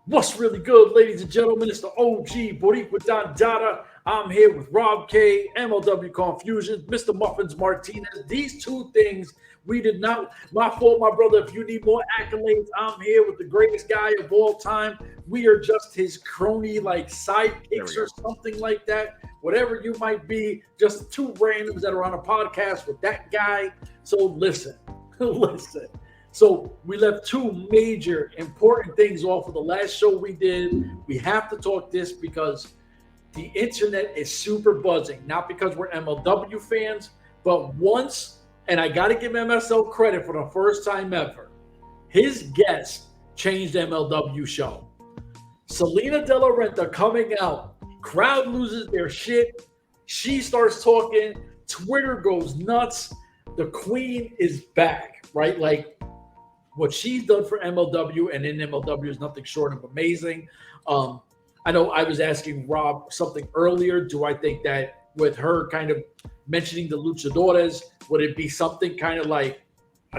What's really good, ladies and gentlemen? It's the OG Boricua Don Dada. I'm here with Rob K, MLW Confusions, Mr. Muffins Martinez. These two things we did not. My fault, my brother. If you need more accolades, I'm here with the greatest guy of all time. We are just his crony, like sidekicks or something like that. Whatever you might be, just two randoms that are on a podcast with that guy. So listen, listen. So we left two major important things off of the last show we did. We have to talk this because the internet is super buzzing. Not because we're MLW fans, but once, and I got to give MSL credit for the first time ever, his guest changed MLW show. Salina De La Renta coming out. Crowd loses their shit. She starts talking. Twitter goes nuts. The queen is back, right? Like, what she's done for MLW and in MLW is nothing short of amazing. I know I was asking Rob something earlier. Do I think that with her kind of mentioning the luchadores, would it be something kind of like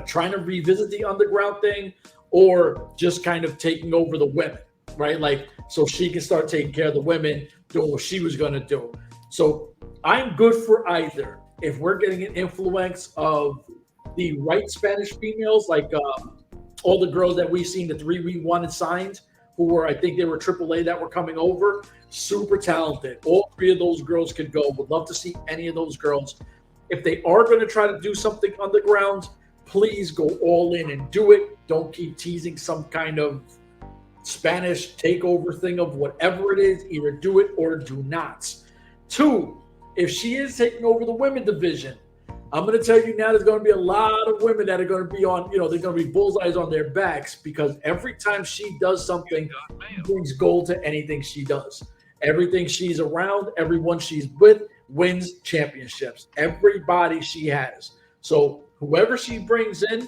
trying to revisit the underground thing or just kind of taking over the women, right? Like, so she can start taking care of the women, doing what she was going to do. So I'm good for either. If we're getting an influence of the right Spanish females, like all the girls that we've seen, the three we wanted signed, who were, I think they were AAA that were coming over, super talented. All three of those girls could go. Would love to see any of those girls. If they are going to try to do something underground, please go all in and do it. Don't keep teasing some kind of Spanish takeover thing of whatever it is. Either do it or do not. Two, if she is taking over the women division, I'm going to tell you now there's going to be a lot of women that are going to be on, they're going to be bullseyes on their backs because every time she does something, she brings gold to anything she does. Everything she's around, everyone she's with wins championships. Everybody she has. So whoever she brings in,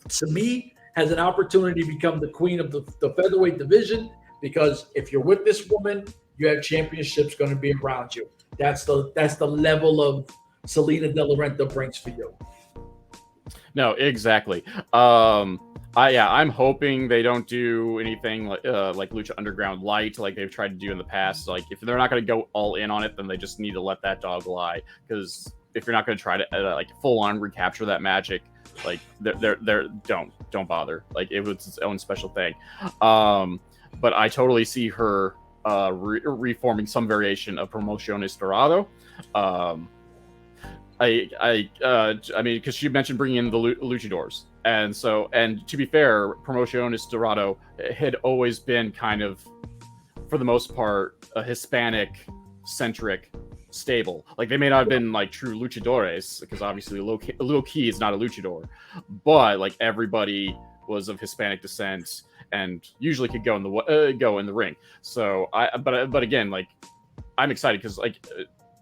to me, has an opportunity to become the queen of the featherweight division because if you're with this woman, you have championships going to be around you. That's the level of Salina De La Renta brings for you. No, exactly. I'm hoping they don't do anything like Lucha Underground Light, like they've tried to do in the past. Like, if they're not going to go all in on it, then they just need to let that dog lie. Because if you're not going to try to full on recapture that magic, like don't bother. Like, it was its own special thing. But I totally see her reforming some variation of Promociones Dorado. I mean, because she mentioned bringing in the luchadors, and to be fair, Promociones Dorado had always been kind of, for the most part, a Hispanic-centric stable. Like, they may not have been like true luchadores, because obviously Lil Key is not a luchador, but like everybody was of Hispanic descent and usually could go in the ring. So but again, like, I'm excited because, like,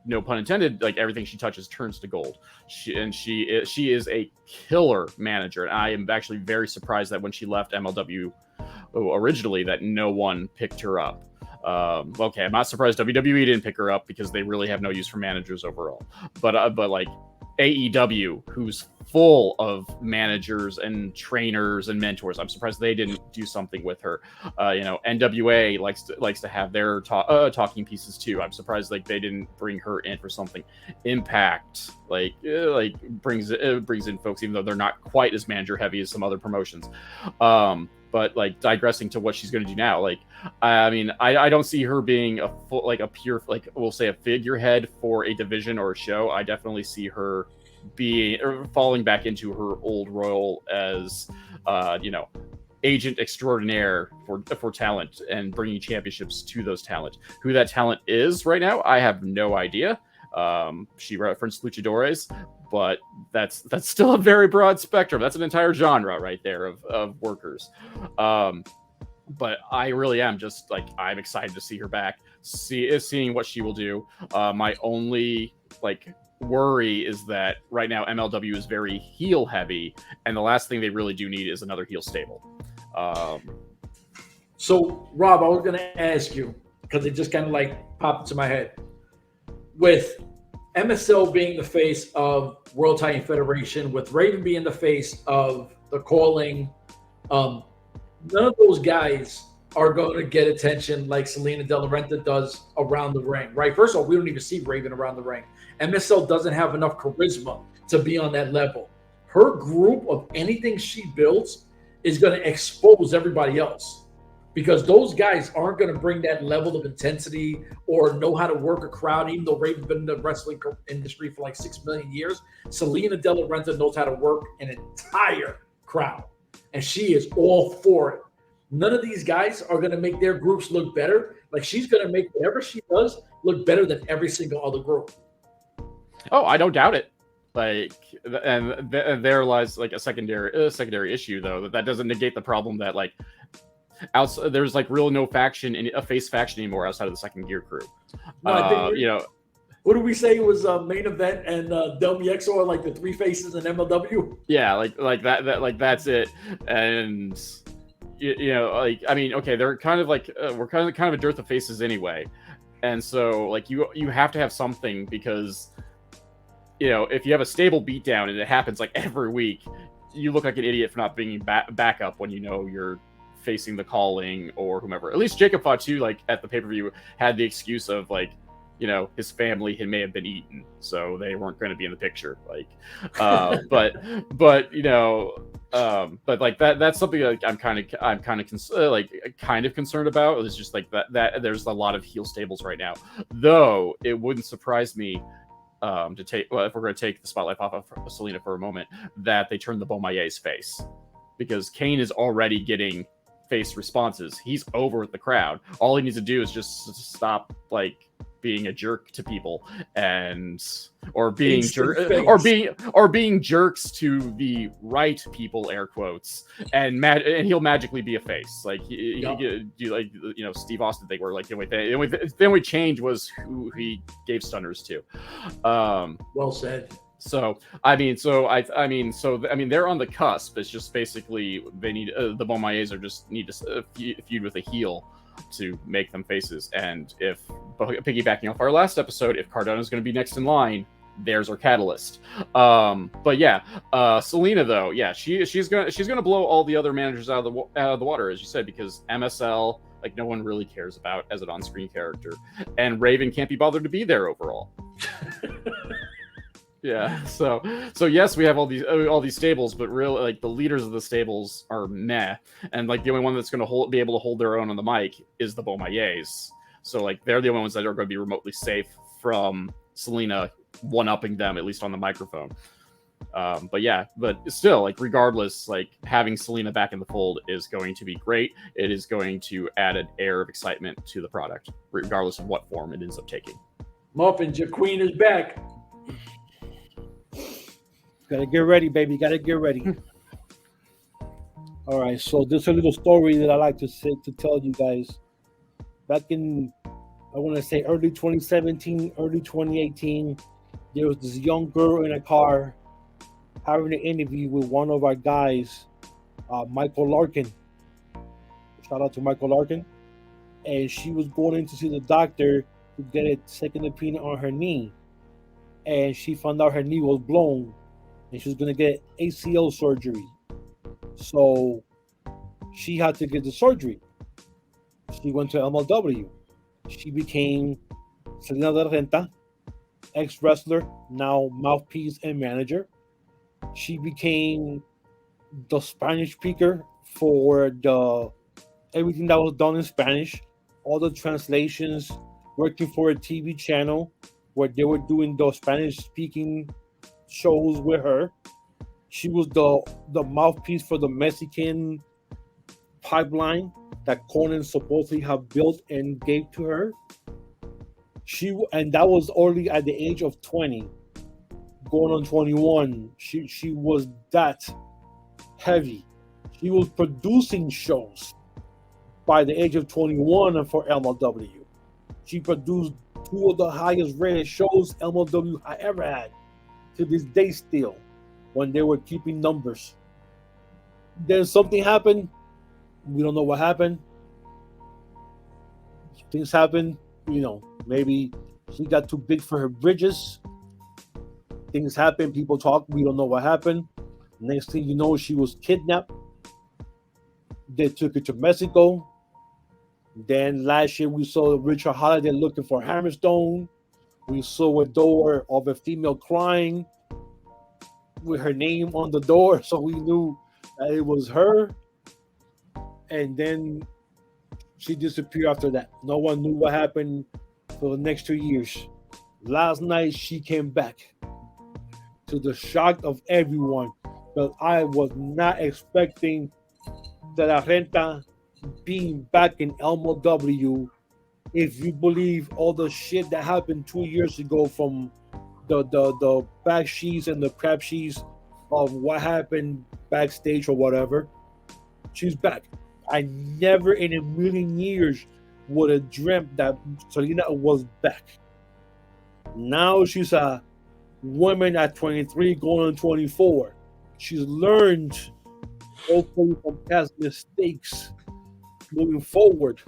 no pun intended, like, everything she touches turns to gold. She is a killer manager, and I am actually very surprised that when she left MLW originally, that no one picked her up. Okay, I'm not surprised WWE didn't pick her up because they really have no use for managers overall. But like AEW, who's full of managers and trainers and mentors, I'm surprised they didn't do something with her. N.W.A likes to have their talking pieces too. I'm surprised like they didn't bring her in for something. Impact brings in folks, even though they're not quite as manager heavy as some other promotions. But like, digressing to what she's going to do now, like, I mean, I don't see her being a pure, like, we'll say a figurehead for a division or a show. I definitely see her falling back into her old role as, agent extraordinaire for talent and bringing championships to those talent. Who that talent is right now, I have no idea. She referenced luchadores, but that's still a very broad spectrum. That's an entire genre right there of workers. But I really am just like, I'm excited to see her back, seeing what she will do. My only worry is that right now MLW is very heel heavy, and the last thing they really do need is another heel stable. So Rob, I was going to ask you, because it just kind of like popped into my head, with MSL being the face of World Titan Federation, with Raven being the face of the calling, none of those guys are going to get attention like Salina De La Renta does around the ring, right? First of all, we don't even see Raven around the ring. MSL doesn't have enough charisma to be on that level. Her group of anything she builds is going to expose everybody else because those guys aren't going to bring that level of intensity or know how to work a crowd, even though Raven's been in the wrestling industry for like 6 million years. Salina De La Renta knows how to work an entire crowd, and she is all for it. None of these guys are going to make their groups look better. Like, she's going to make whatever she does look better than every single other group. Oh, I don't doubt it. Like, and there lies like a secondary issue, though, that doesn't negate the problem that like there's like real no faction in a face faction anymore outside of the second gear crew. No, you know, what did we say was main event and WXO are like the three faces in MLW? Yeah, like that that's it. And you know, like, I mean, okay, they're kind of like we're kind of a dearth of faces anyway, and so like you have to have something because, you know, if you have a stable beatdown and it happens like every week, you look like an idiot for not being back up when you know you're facing the Calling or whomever. At least Jacob Fatu, like at the pay-per-view, had the excuse of like, you know, his family may have been eaten, so they weren't going to be in the picture. Like, but you know, but like that's something that I'm kind of concerned about. It's just like that there's a lot of heel stables right now, though it wouldn't surprise me to take, well, if we're going to take the spotlight off of Salina for a moment, that they turn the Bomaye's face, because Kane is already getting face responses. He's over with the crowd. All he needs to do is just stop like being a jerk to people or being jerks to the right people, air quotes, and he'll magically be a face. Like he like, you know, Steve Austin thing, where like the only change was who he gave stunners to. Well said. So I mean, they're on the cusp. It's just basically they need the Bomayes need to feud with a heel to make them faces. And if piggybacking off our last episode, if Cardona is going to be next in line, there's our catalyst. But yeah, Salina though, yeah, she's gonna blow all the other managers out of the water, as you said, because MSL, like, no one really cares about as an on-screen character, and Raven can't be bothered to be there overall. Yeah, so yes, we have all these stables, but really, like, the leaders of the stables are meh, and like the only one that's going to be able to hold their own on the mic is the Bomayes. So like they're the only ones that are going to be remotely safe from Salina one-upping them, at least on the microphone. But still, like, regardless, like, having Salina back in the fold is going to be great. It is going to add an air of excitement to the product, regardless of what form it ends up taking. Muffins, your queen is back. Gotta get ready, baby. Gotta get ready. All right, so there's a little story that I like to tell you guys. Back in, I want to say early 2017, early 2018, there was this young girl in a car having an interview with one of our guys, Michael Larkin. Shout out to Michael Larkin. And she was going in to see the doctor to get a second opinion on her knee. And she found out her knee was blown, and she was going to get ACL surgery. So she had to get the surgery. She went to MLW. She became Salina De La Renta, ex-wrestler, now mouthpiece and manager. She became the Spanish speaker for everything that was done in Spanish, all the translations, working for a TV channel where they were doing the Spanish-speaking shows with her. She was the mouthpiece for the Mexican pipeline that Conan supposedly have built and gave to her. And that was only at the age of 20, going on 21. She was that heavy. She was producing shows by the age of 21 and for MLW. She produced two of the highest rated shows MLW ever had to this day still, when they were keeping numbers. Then something happened. We don't know what happened. Things happened, maybe she got too big for her bridges. Things happened, people talk, we don't know what happened. Next thing you know, she was kidnapped. They took her to Mexico. Then last year we saw Richard Holiday looking for Hammerstone. We saw a door of a female crying with her name on the door, so we knew that it was her. And then she disappeared after that. No one knew what happened for the next 2 years. Last night she came back, to the shock of everyone, but I was not expecting De La Renta being back in LMW. If you believe all the shit that happened 2 years ago, from the back sheets and the crap sheets of what happened backstage or whatever, she's back. I never in a million years would have dreamt that Salina was back. Now she's a woman at 23 going on 24. She's learned, hopefully, from past mistakes moving forward.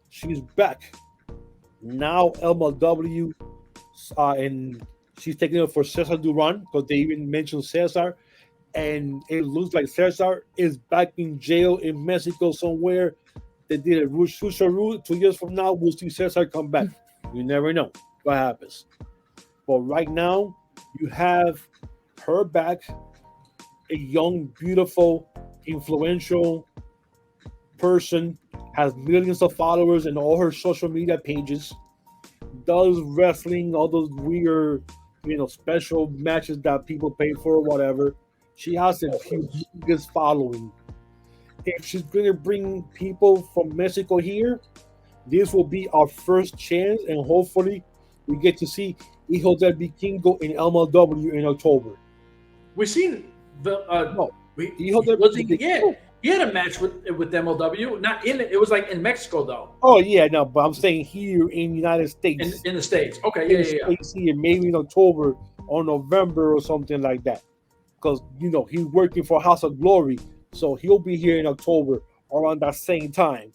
She's back. Now LMW, and she's taking it for Cesar Duran, because they even mentioned Cesar. And it looks like Cesar is back in jail in Mexico somewhere. They did a Rusharu. 2 years from now, we'll see Cesar come back. You never know what happens. But right now, you have her back, a young, beautiful, influential person, has millions of followers in all her social media pages, does wrestling, all those weird, special matches that people pay for or whatever. She has a humongous following. If she's going to bring people from Mexico here, this will be our first chance, and hopefully we get to see Hijo del Vikingo in LMW in October. We've seen the he had a match with MLW. Not in it was like in Mexico though. Oh yeah, no, but I'm saying here in the United States. In the States. Okay, yeah. Here, maybe in October or November or something like that. Because he's working for House of Glory, so he'll be here in October around that same time.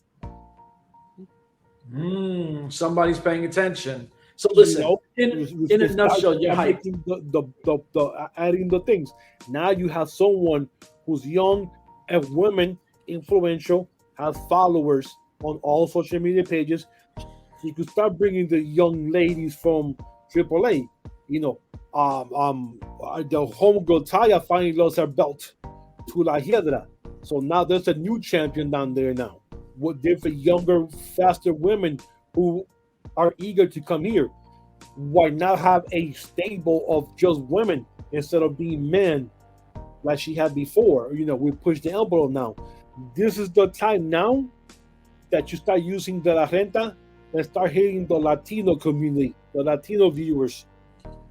Somebody's paying attention. So listen, in a nutshell, you're making the adding the things. Now you have someone who's young and women, influential, has followers on all social media pages. You could start bringing the young ladies from AAA. The homegirl Taya finally lost her belt to La Hiedra. So now there's a new champion down there now, with different younger, faster women who are eager to come here. Why not have a stable of just women instead of being men like she had before? We push the envelope now. This is the time now that you start using De La Renta and start hitting the Latino community, the Latino viewers.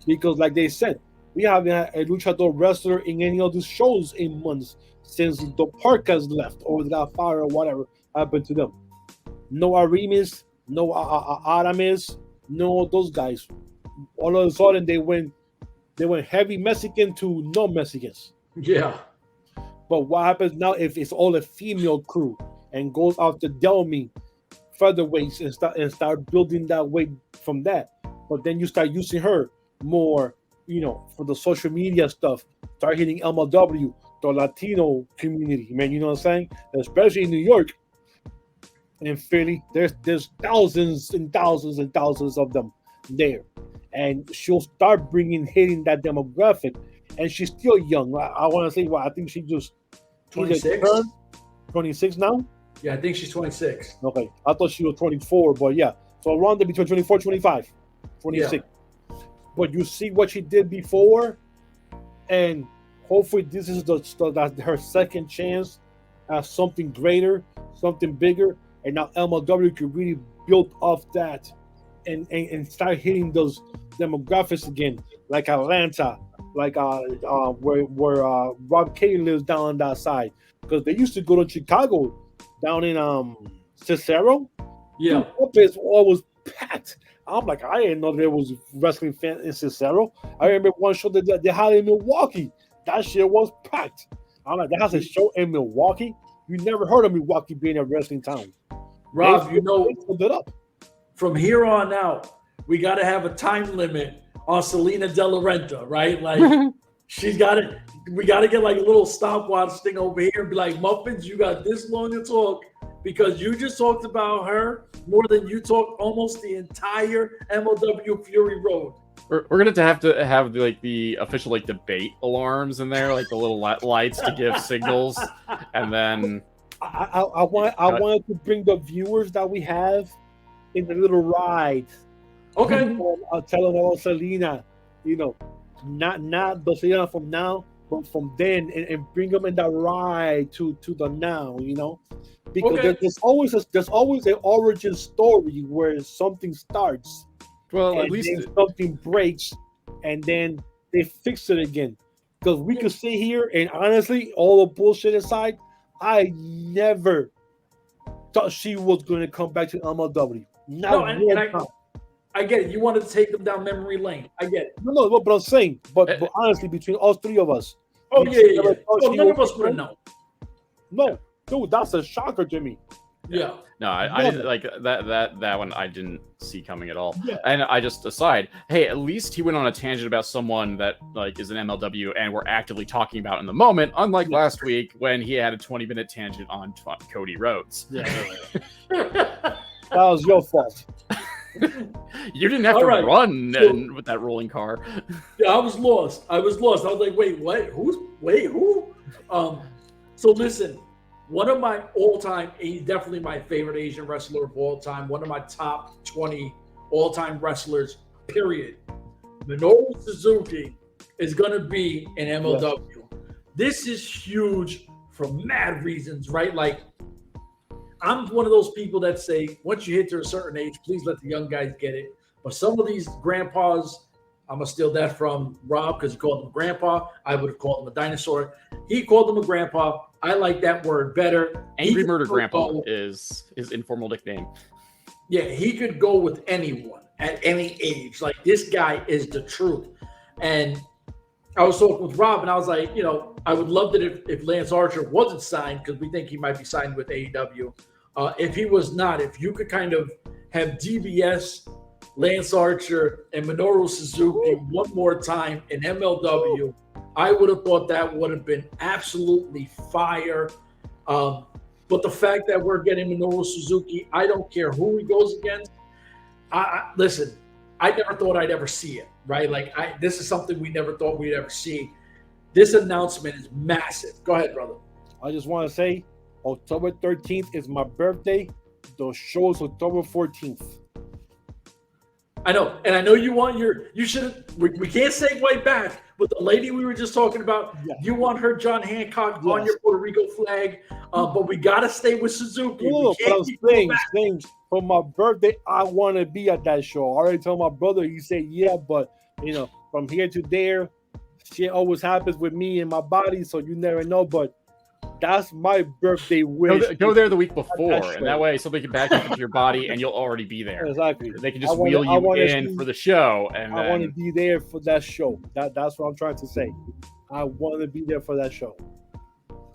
Because like they said, we haven't had a luchador wrestler in any of these shows in months since the Parkas left or got fired or whatever happened to them. No Aramis, no Aramis, no those guys. All of a sudden they went heavy Mexican to no Mexicans. Yeah. But what happens now if it's all a female crew and goes after Delmi featherweights and start building that weight from that? But then you start using her more, for the social media stuff. Start hitting MLW, the Latino community, man. You know what I'm saying? Especially in New York and Philly, there's thousands and thousands and thousands of them there, and she'll start hitting that demographic. And she's still young. I want to say, I think she just 26. 26 now. Yeah, I think she's 26. Okay, I thought she was 24, but yeah, so around there between 24, 25, 26. Yeah. But you see what she did before, and hopefully this is her second chance at something greater, something bigger, and now MLW could really build off that and start hitting those demographics again, like Atlanta, like where Rob K lives down on that side, because they used to go to Chicago down in Cicero. Yeah, it's always packed. I'm like, I didn't know there was wrestling fans in Cicero. I remember one show that they had in Milwaukee. That shit was packed. I'm like, that has a show in Milwaukee. You never heard of Milwaukee being a wrestling town. Rob, they pulled it up. From here on out, we got to have a time limit on Salina De La Renta, right? Like, she's got it. We got to get like a little stopwatch thing over here and be like, Muffins, you got this long to talk because you just talked about her more than you talked almost the entire MLW Fury Road. We're gonna have to have like the official like debate alarms in there, like the little lights to give signals, and then I wanted to bring the viewers that we have in the little ride. Okay. I'll tell them about Salina, not the Salina from now, but from then, and bring them in that ride to the now, because Okay. there's always an origin story where something starts, well, at and least then something breaks, and then they fix it again. Because we could sit here and honestly, all the bullshit aside, I never thought she was going to come back to MLW. I get it. You wanted to take them down memory lane. I get it. No, but I'm saying, but honestly, between us three of us, Oh, yeah. Oh, None of us would have known. No, dude, that's a shocker to me. Yeah. No, I didn't like that one. I didn't see coming at all. Yeah. And I just aside, hey, at least he went on a tangent about someone that like is an MLW and we're actively talking about in the moment. Unlike last week when he had a 20-minute tangent on Cody Rhodes. Yeah. That was your fault. You didn't have to run with that rolling car. Yeah, I was lost. I was like, wait, what? Who? So listen, one of my all-time, definitely my favorite Asian wrestler of all time, one of my top 20 all-time wrestlers, period. Minoru Suzuki is going to be in MLW. Yes. This is huge for mad reasons, right? Like, I'm one of those people that say, once you hit to a certain age, please let the young guys get it. But some of these grandpas, I'm going to steal that from Rob because he called him grandpa. I would have called him a dinosaur. He called him a grandpa. I like that word better. Angry Murder Grandpa is his informal nickname. Yeah, he could go with anyone at any age. Like, this guy is the truth. And I was talking with Rob, and I was like, I would love that if Lance Archer wasn't signed, because we think he might be signed with AEW. If he was not, if you could kind of have DBS, Lance Archer, and Minoru Suzuki one more time in MLW, I would have thought that would have been absolutely fire. But the fact that we're getting Minoru Suzuki, I don't care who he goes against. Listen, I never thought I'd ever see it, right? Like, this is something we never thought we'd ever see. This announcement is massive. Go ahead, brother. I just want to say, October 13th is my birthday. The show is October 14th. I know, and I know you should. We can't segue back, but the lady we were just talking about, you want her John Hancock on your Puerto Rico flag, but we gotta stay with Suzuki. No, but I'm saying, for my birthday, I want to be at that show. I already told my brother. He said, yeah, but from here to there, shit always happens with me and my body, so you never know. But that's my birthday wish. Go there the week before, and that way somebody can back up into your body, and you'll already be there. Exactly. They can just wheel you in for the show, and I want to be there for that show. That's what I'm trying to say. I want to be there for that show.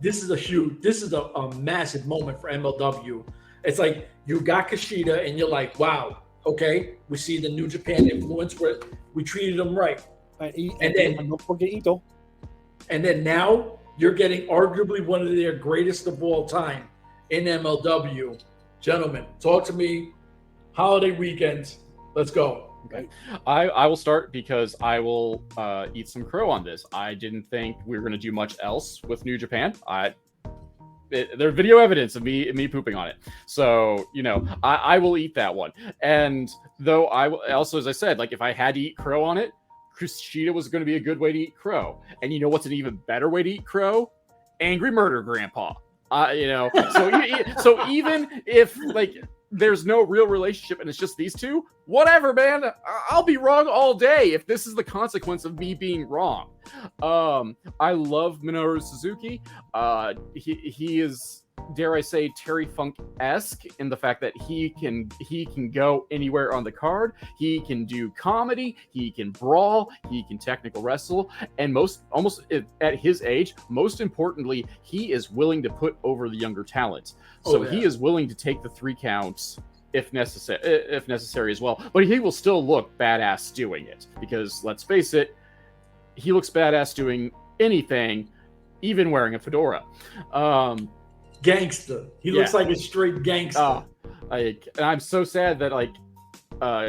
This is a massive moment for MLW. It's like you got Kushida, and you're like, wow, okay, we see the New Japan influence where we treated them right, and then don't forget Ito. And then now you're getting arguably one of their greatest of all time in MLW. Gentlemen, talk to me. Holiday weekends. Let's go. Okay. I will start because I will eat some crow on this. I didn't think we were going to do much else with New Japan. There's video evidence of me pooping on it. So, I will eat that one. And though I also, as I said, like if I had to eat crow on it, Kushida was going to be a good way to eat crow. And you know what's an even better way to eat crow? Angry Murder Grandpa. So even if like there's no real relationship and it's just these two, whatever, man. I'll be wrong all day if this is the consequence of me being wrong. I love Minoru Suzuki. He is, dare I say, Terry Funk-esque in the fact that he can go anywhere on the card. He can do comedy. He can brawl. He can technical wrestle. And almost at his age, most importantly, he is willing to put over the younger talent. So he is willing to take the 3 counts if necessary as well. But he will still look badass doing it because let's face it, he looks badass doing anything, even wearing a fedora. gangster. He looks like a straight gangster. And I'm so sad that like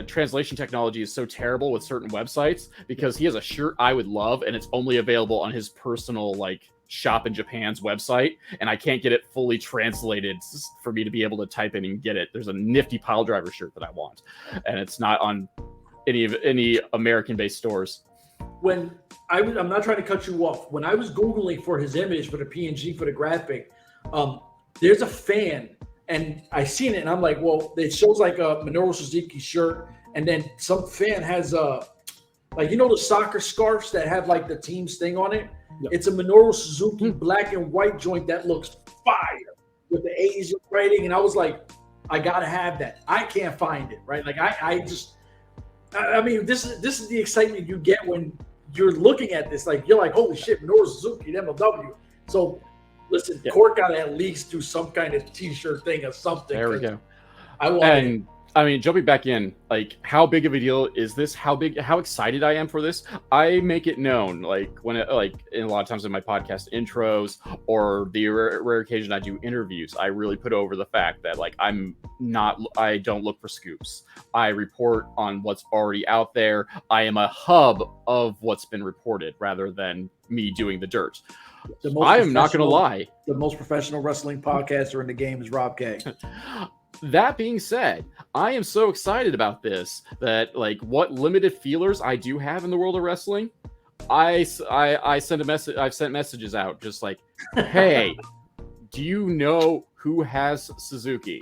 translation technology is so terrible with certain websites, because he has a shirt I would love and it's only available on his personal like shop in Japan's website, and I can't get it fully translated for me to be able to type in and get it. There's a nifty pile driver shirt that I want, and it's not on any American based stores. When I'm not trying to cut you off. When I was Googling for his image for the PNG for the graphic, there's a fan, and I seen it, and I'm like, well, it shows like a Minoru Suzuki shirt, and then some fan has like, you know, the soccer scarves that have like the team's thing on it. Yep. It's a Minoru Suzuki black and white joint that looks fire with the Asian writing, and I was like, I gotta have that. I can't find it, right? Like I mean, this is the excitement you get when you're looking at this. Like, you're like, holy shit, Minoru Suzuki, MLW. So listen, Court got to at least do some kind of t-shirt thing or something. There we go. I want it. I mean, jumping back in, like, how big of a deal is this? How excited I am for this? I make it known, like, when it, like, in a lot of times in my podcast intros or the rare occasion I do interviews, I really put over the fact that, like, I don't look for scoops. I report on what's already out there. I am a hub of what's been reported rather than me doing the dirt. I am not going to lie. The most professional wrestling podcaster in the game is Rob K. That being said, I am so excited about this that, like, what limited feelers I do have in the world of wrestling, I send a message. I've sent messages out just like, hey, do you know who has Suzuki?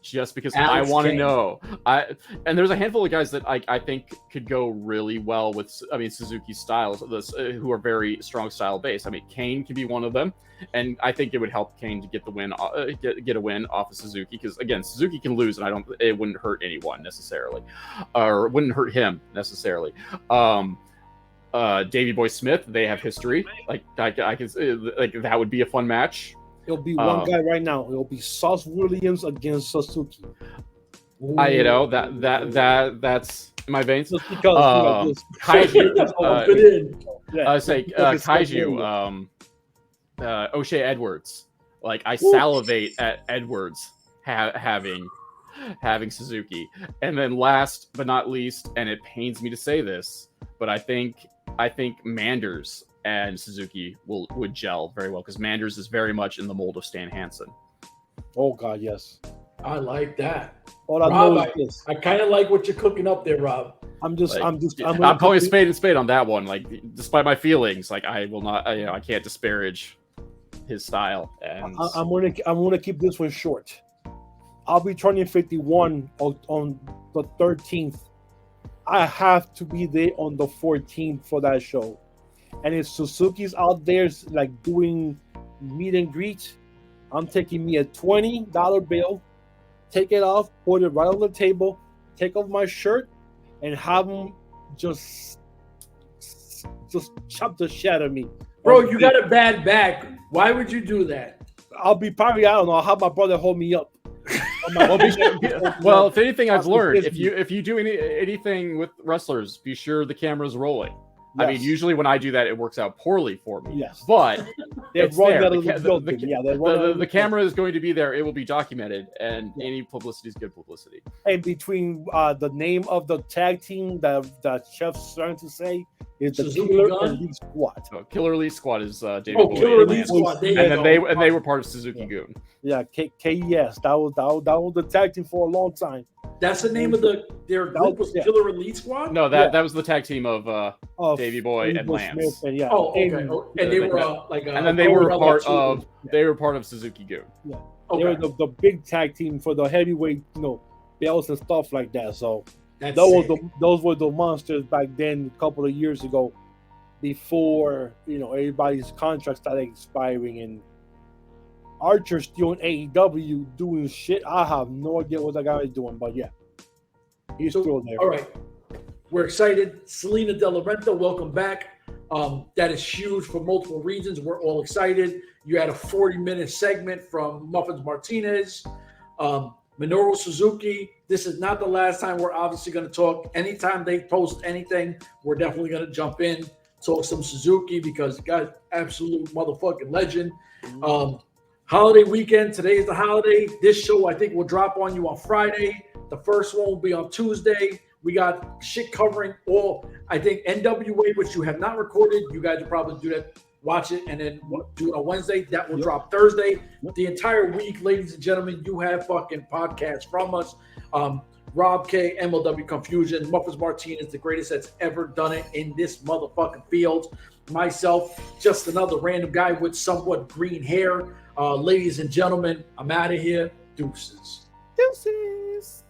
Just because Alex I want to know. And there's a handful of guys that I think could go really well with, I mean, Suzuki's styles, who are very strong style based. I mean, Kane can be one of them, and I think it would help Kane to get the win, get a win off of Suzuki, because again, Suzuki can lose, and it wouldn't hurt anyone necessarily, or it wouldn't hurt him necessarily. Davey Boy Smith, they have history. Like I can like that would be a fun match. It'll be one guy right now. It'll be Sauce Williams against Suzuki. You know that's in my veins. Just because Kaiju. I say Kaiju. O'Shea Edwards. Like I salivate at Edwards having Suzuki. And then last but not least, and it pains me to say this, but I think Manders and Suzuki would gel very well, because Manders is very much in the mold of Stan Hansen. Oh God, yes. I like that. Rob, I kind of like what you're cooking up there, Rob. I'm calling a spade on that one. Like, despite my feelings, like I will not, I can't disparage his style. And I'm gonna keep this one short. I'll be turning 51 on the 13th. I have to be there on the 14th for that show. And if Suzuki's out there like doing meet and greet, I'm taking me a $20 bill, take it off, put it right on the table, take off my shirt, and have him just chop the shit out of me. Bro, you got a bad back. Why would you do that? I'll have my brother hold me up. Well, if anything I've learned, if you do anything with wrestlers, be sure the camera's rolling. Yes. I mean, usually when I do that, it works out poorly for me. Yes. But it's there. The camera is going to be there. It will be documented, and any publicity is good publicity. And between the name of the tag team that Chef's trying to say is the Killer Elite Squad. Oh, Killer Elite Squad is David Boyd. Killer Elite Squad. And they were part of Suzuki Goon. Yeah, KES. That was the tag team for a long time. That's the name of their group was Killer Elite Squad? No, that was the tag team of Davey Boy and Lance. Smith and, okay. And they were and then they were part of Suzuki Goon. Yeah. Okay. They were the big tag team for the heavyweight, belts and stuff like that. So those were the monsters back then, a couple of years ago, before everybody's contracts started expiring, and Archer's still in AEW doing shit. I have no idea what that guy is doing, but yeah, he's still there. All right, we're excited. Salina De La Renta, welcome back. That is huge for multiple reasons. We're all excited. You had a 40-minute segment from Muffins Martinez. Minoru Suzuki, this is not the last time we're obviously going to talk. Anytime they post anything, we're definitely going to jump in, talk some Suzuki, because the guy's absolute motherfucking legend. Holiday weekend. Today is the holiday. This show, I think, will drop on you on Friday. The first one will be on Tuesday. We got shit covering all, I think, N.W.A, which you have not recorded. You guys will probably do that, watch it, and then do it on Wednesday. That will drop Thursday. The entire week, ladies and gentlemen, you have fucking podcasts from us. Rob K, MLW Confusion, Muffins Martinez, the greatest that's ever done it in this motherfucking field. Myself, just another random guy with somewhat green hair. Ladies and gentlemen, I'm out of here. Deuces. Deuces.